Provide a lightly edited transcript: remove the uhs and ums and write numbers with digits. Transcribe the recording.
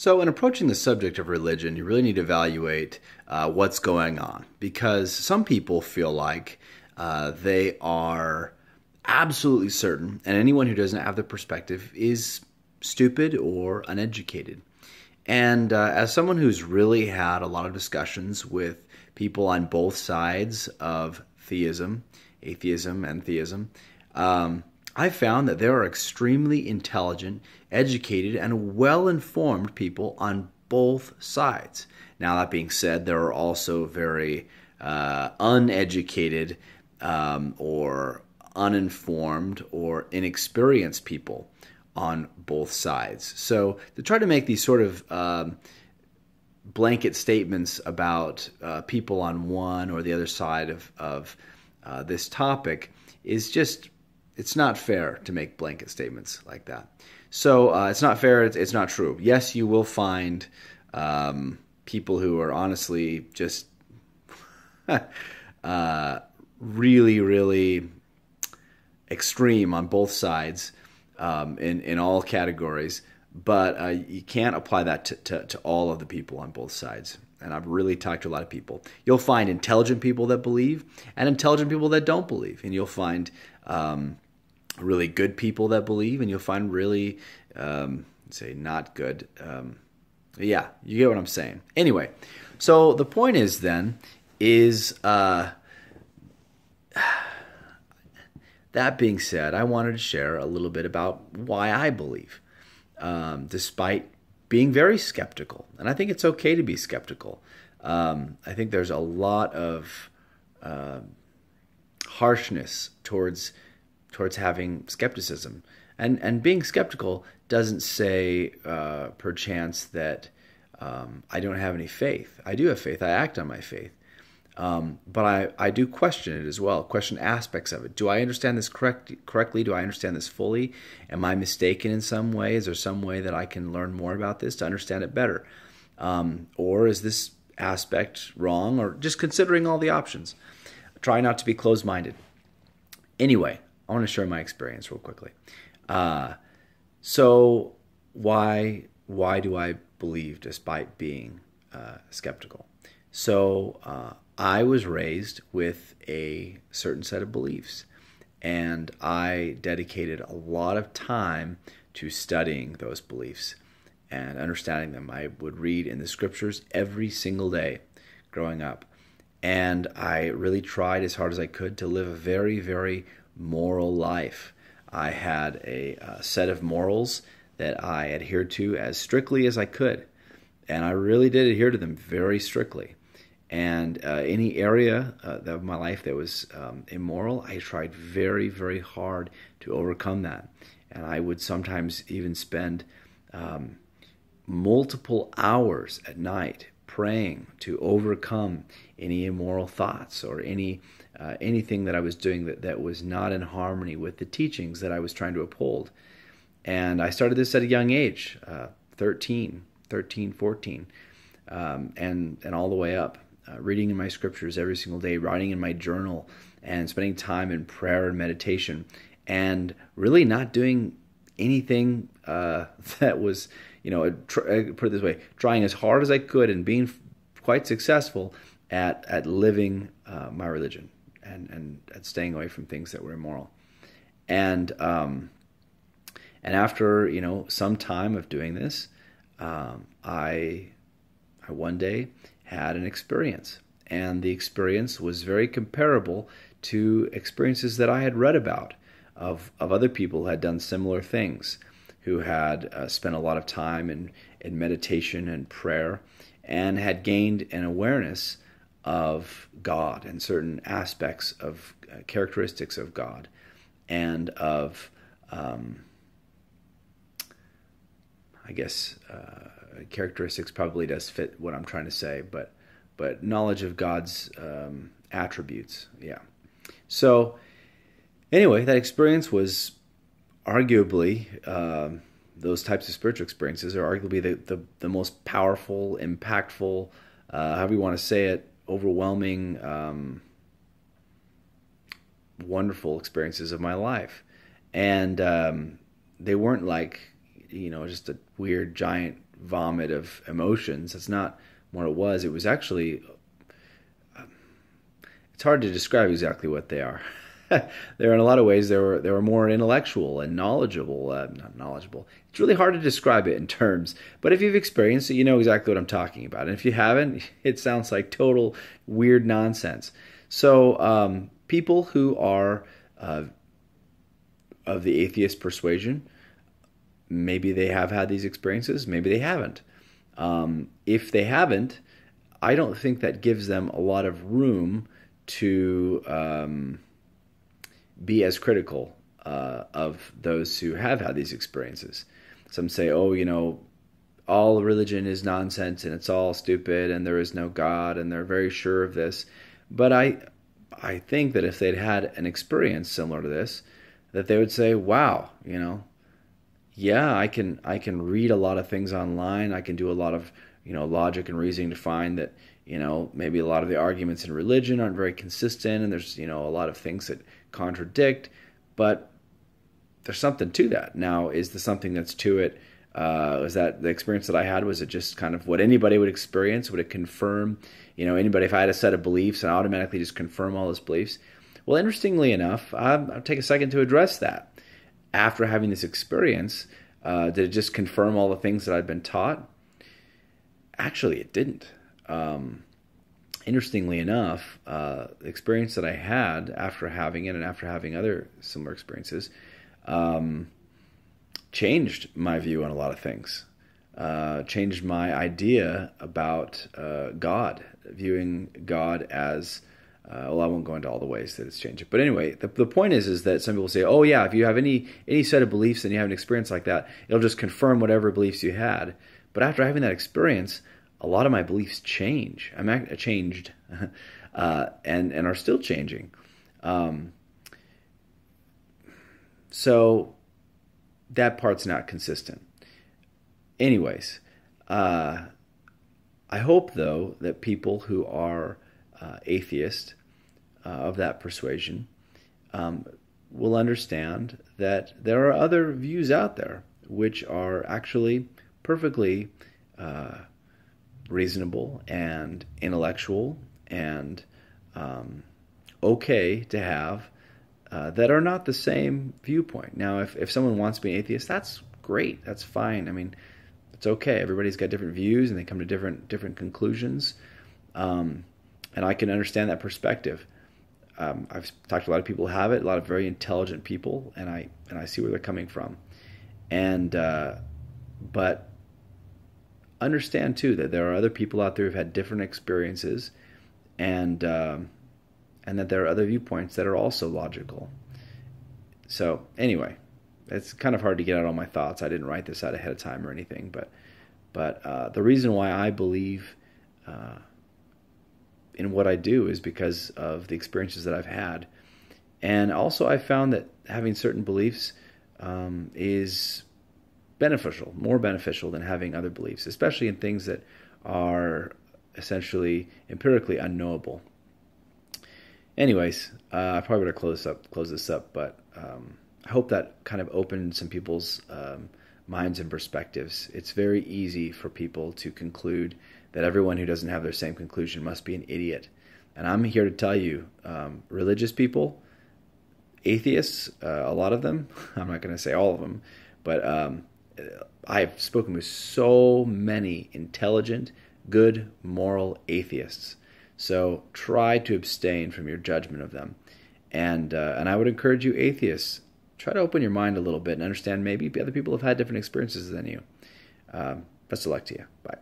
So, in approaching the subject of religion, you really need to evaluate what's going on because some people feel like they are absolutely certain, and anyone who doesn't have the perspective is stupid or uneducated. And as someone who's really had a lot of discussions with people on both sides of theism, atheism, and theism, I found that there are extremely intelligent, educated, and well-informed people on both sides. Now, that being said, there are also very uneducated or uninformed or inexperienced people on both sides. So to try to make these sort of blanket statements about people on one or the other side of this topic is just, it's not fair to make blanket statements like that. So it's not fair, it's not true. Yes, you will find people who are honestly just really, really extreme on both sides in all categories, but you can't apply that to all of the people on both sides. And I've really talked to a lot of people. You'll find intelligent people that believe and intelligent people that don't believe. And you'll find really good people that believe, and you'll find really, say, not good. Yeah, you get what I'm saying. Anyway, so the point is then, is that being said, I wanted to share a little bit about why I believe, despite being very skeptical. And I think it's okay to be skeptical. I think there's a lot of harshness towards having skepticism. And being skeptical doesn't say, perchance, that I don't have any faith. I do have faith. I act on my faith. But I do question it as well, question aspects of it. Do I understand this correctly? Do I understand this fully? Am I mistaken in some way? Is there some way that I can learn more about this to understand it better? Or is this aspect wrong? Or just considering all the options. Try not to be closed-minded. Anyway, I want to share my experience real quickly. So why do I believe despite being skeptical? So I was raised with a certain set of beliefs, and I dedicated a lot of time to studying those beliefs and understanding them. I would read in the scriptures every single day growing up, and I really tried as hard as I could to live a very, very moral life. I had a set of morals that I adhered to as strictly as I could, and I really did adhere to them very strictly. And any area of my life that was immoral, I tried very, very hard to overcome that. And I would sometimes even spend multiple hours at night praying to overcome any immoral thoughts or anything that I was doing that was not in harmony with the teachings that I was trying to uphold. And I started this at a young age, 13, 14, and all the way up. Reading in my scriptures every single day, writing in my journal, and spending time in prayer and meditation, and really not doing anything that was, put it this way, trying as hard as I could and being quite successful at living my religion and at staying away from things that were immoral. And after some time of doing this, I one day had an experience, and the experience was very comparable to experiences that I had read about of other people who had done similar things, who had spent a lot of time in meditation and prayer, and had gained an awareness of God and certain aspects of characteristics of God, and of characteristics probably does fit what I'm trying to say, but knowledge of God's attributes, yeah. So anyway, that experience was arguably, those types of spiritual experiences are arguably the most powerful, impactful, however you want to say it, overwhelming, wonderful experiences of my life. And they weren't like, just a weird, giant, vomit of emotions. That's not what it was. It was actually, it's hard to describe exactly what they are. They're in a lot of ways, they were more intellectual and knowledgeable. Not knowledgeable. It's really hard to describe it in terms. But if you've experienced it, you know exactly what I'm talking about. And if you haven't, it sounds like total weird nonsense. So people who are of the atheist persuasion, maybe they have had these experiences, maybe they haven't. If they haven't, I don't think that gives them a lot of room to be as critical of those who have had these experiences. Some say, oh, you know, all religion is nonsense and it's all stupid and there is no God, and they're very sure of this. But I think that if they'd had an experience similar to this, that they would say, wow, you know, yeah, I can read a lot of things online. I can do a lot of, you know, logic and reasoning to find that, you know, maybe a lot of the arguments in religion aren't very consistent, and there's, you know, a lot of things that contradict, but there's something to that. Now, is there something that's to it? Was that the experience that I had? Was it just kind of what anybody would experience? Would it confirm, you know, anybody, if I had a set of beliefs and automatically just confirm all those beliefs? Well, interestingly enough, I'll take a second to address that. After having this experience, did it just confirm all the things that I'd been taught? Actually, it didn't. Interestingly enough, the experience that I had after having it and after having other similar experiences changed my view on a lot of things. Changed my idea about God, viewing God as, well, I won't go into all the ways that it's changed it. But anyway, the point is that some people say, oh yeah, if you have any set of beliefs and you have an experience like that, it'll just confirm whatever beliefs you had. But after having that experience, a lot of my beliefs changed and are still changing. So that part's not consistent. Anyways, I hope, though, that people who are atheist of that persuasion will understand that there are other views out there which are actually perfectly reasonable and intellectual and okay to have, that are not the same viewpoint. Now, if someone wants to be an atheist, that's great. That's fine. I mean, it's okay. Everybody's got different views and they come to different conclusions. And I can understand that perspective. I've talked to a lot of people who have it, a lot of very intelligent people, and I see where they're coming from. And but understand too that there are other people out there who've had different experiences, and that there are other viewpoints that are also logical. So anyway, it's kind of hard to get out all my thoughts. I didn't write this out ahead of time or anything, but the reason why I believe in what I do is because of the experiences that I've had. And also I found that having certain beliefs is beneficial, more beneficial than having other beliefs, especially in things that are essentially empirically unknowable. Anyways, I probably better close this up, but I hope that kind of opened some people's minds and perspectives. It's very easy for people to conclude that everyone who doesn't have their same conclusion must be an idiot. And I'm here to tell you, religious people, atheists, a lot of them, I'm not going to say all of them, but I've spoken with so many intelligent, good, moral atheists. So try to abstain from your judgment of them. And I would encourage you, atheists, try to open your mind a little bit and understand maybe other people have had different experiences than you. Best of luck to you. Bye.